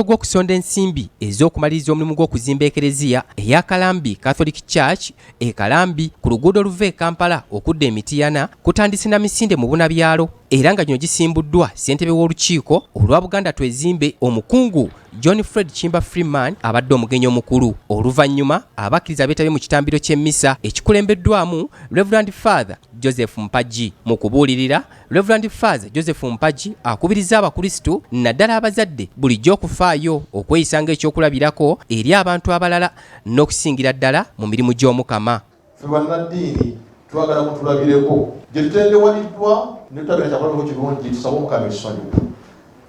Gw'okusonda ensimbi ez'okumaliriza omulimu gw'okuzimba Ekereziya eya Kalambi Catholic Church Kalambi ku luguudo oluva e Kampala okudda Emitiyana kutandise na misinde mu bunabyalo era nga gino gisimbuddwa ssentebe w'olukiiko olwa Buganda Twezimbe omukungu John Fred Chimba Freeman abadde omugenyi omukulu. Oluvannyuma abakkiriza beetabye mu kitambiro ky'emmisa ekikulembeddwamu Reverend Father Joseph Mpagi. Mu kubuulirira, Reverend Father Joseph Mpagi akubiriza abakristu naddala abazadde bulijjo okufaayo okweyisa ng'ekyokulabirako eri abantu abalala n'okusingira ddala mu mirimu gy'Omukama. Ffe bannaddiini twagala mutulabireko gye tutendewaliddwa ne tutabira kyakulabirako kirungi tusabe Omukama ekisonyiwo.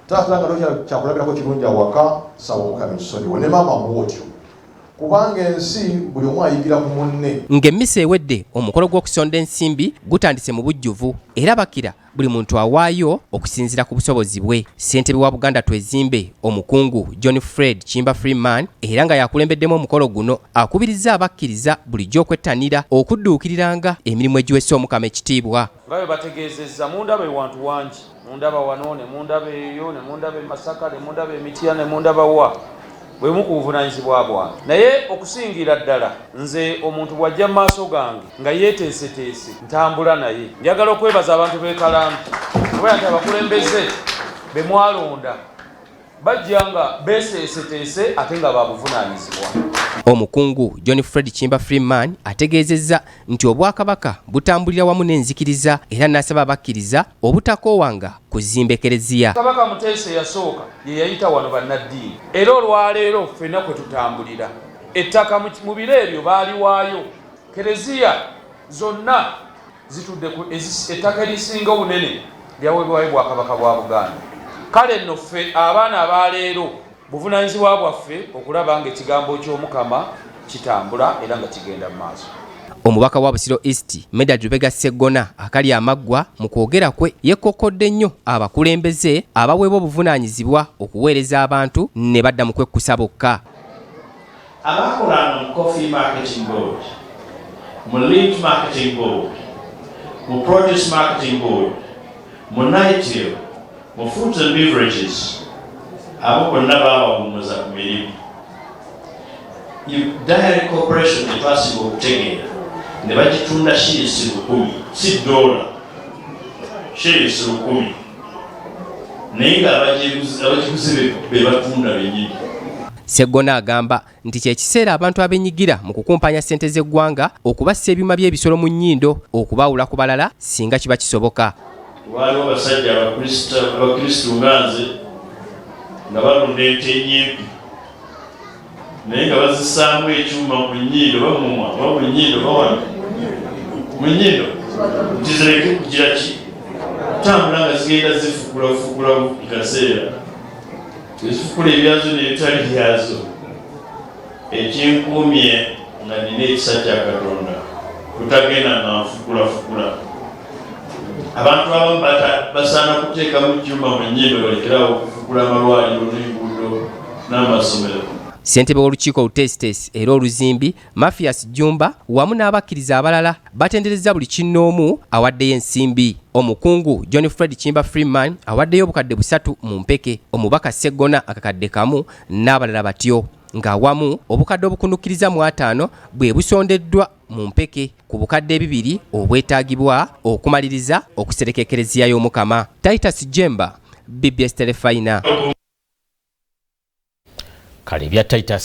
Taata nga kyakulabirako kirungi awaka saba Omukama ekisonyiwo ne maama bw'otyo. Kubanga ensi buli omu ayigira ku munne. Ng'emmisa ewedde omukolo gw'okusonda ensimbi gutandise mu bujjuvu era bakira buli muntu awaayo okusinziira ku busobozi bwe. Ssentebe wa Buganda Twezimbe omukungu John Fred Chimba Freeman era nga yakulembeddemu omukolo guno akubiriza abakkiriza bulijjo okwettanira okudduukiriranga emirimu egiwesa Omukama ekitiibwa. Nga bwe bategeezezza mundaba ewantu wangi, mundaba wano ne mundaba eyo ne mundaba e Masaka ne mundaba Emitiyana ne mundaba wa bwe mukuvunaanyizibwa bwange. Naye okusingira ddala nze omuntu bw'ajja mu maaso gange nga yeeteeseteese ntambula naye. Njagala okwebaza abantu b'e Kalambi kubera nti abakulembeze be mwalonda bajja nga beeseeseteese ate nga babuvunaanyizibwa. Omukungu John Fred Chimba Freeman ategeezezza nti Obwakabaka butambulira wamu n'enzikiriza era n'asaba abakkiriza obutakoowanga kuzimba Ekereziya. Kabaka Muteesa yasooka ye yayita wano bannaddiini era olwaleero ffenna kwe tutambulira. Ettaka mu biro ebyo baaliwaayo. Ekereziya zonna zitudde ku ettaka erisinga obunene lyaweebwayo Bwakabaka bwa Buganda. Kale nno ffe abaana abaleero buvunaanyizibwa bwaffe okulaba ng'ekigambo ky'Omukama kitambula era nga kigenda mu maaso. Omubaka wa Busiro East Medard Lubega Ssegona akalya amagwa mu kwogera kwe yekokodde nnyo abakulembeze abaweebwa obuvunaanyizibwa okuweereza abantu ne badda mu kwekkusa bokka. Abakola mu Coffee Marketing Board, mu Lead Marketing Board, mu Produce Marketing Board, mu Nightil, mu Foods and Beverages, abo bonna baabawummuza ku mirimu. Diary Corporation etwasibwa okutegeera ne bagitunda shirisi 1000 si $, shirisi 1000 naye nga abagiguze be batunda bennyini. Ssegona agamba nti kyekiseera abantu abenyigira mu kukumpanya ssente z'eggwanga okubassa ebyuma by'ebisolo mu nnyindo okubaawula ku balala singa kiba kisoboka. Waliwo abasajja abakristu nga nze nga balunda ente ennyimpi naye nga bazisaamu ekyuma mu nnyindo bamumwa oba mu nnyindo bawana mu nnyindo nti zireke kugira ki tambula nga zigenda zifukula mu kaseera ezifukula ebyazo n'ebitali byazo. Ekinkuumye nga nina ekisa kya Katonda kutagenda nga nfukulafukula. Abantu abamu basaana kuteekamu kyuma mu nnyindo balekerawo okufukula amalwaliro n'enguudo n'amasomero. Ssentebe w'olukiiko olutesitesi era oluzimbi Mafias Jumba wamu n'abakkiriza abalala batenderezza buli kinnoomu awaddeyo ensimbi. Omukungu John Fred Chimba Freeman awaddeyo obukadde 3 mu mpeke, Omubaka Ssegona akakadde kamu n'abalala batyo. Ng'awamu obukadde obukundukkiriza mu 5 bwe busondeddwa mu mpeke ku bukadde 2 obwetaagibwa okumaliriza okusereka Ekereziya y'Omukama. Titus Jemba, BBS Telefina. Kale bya Titus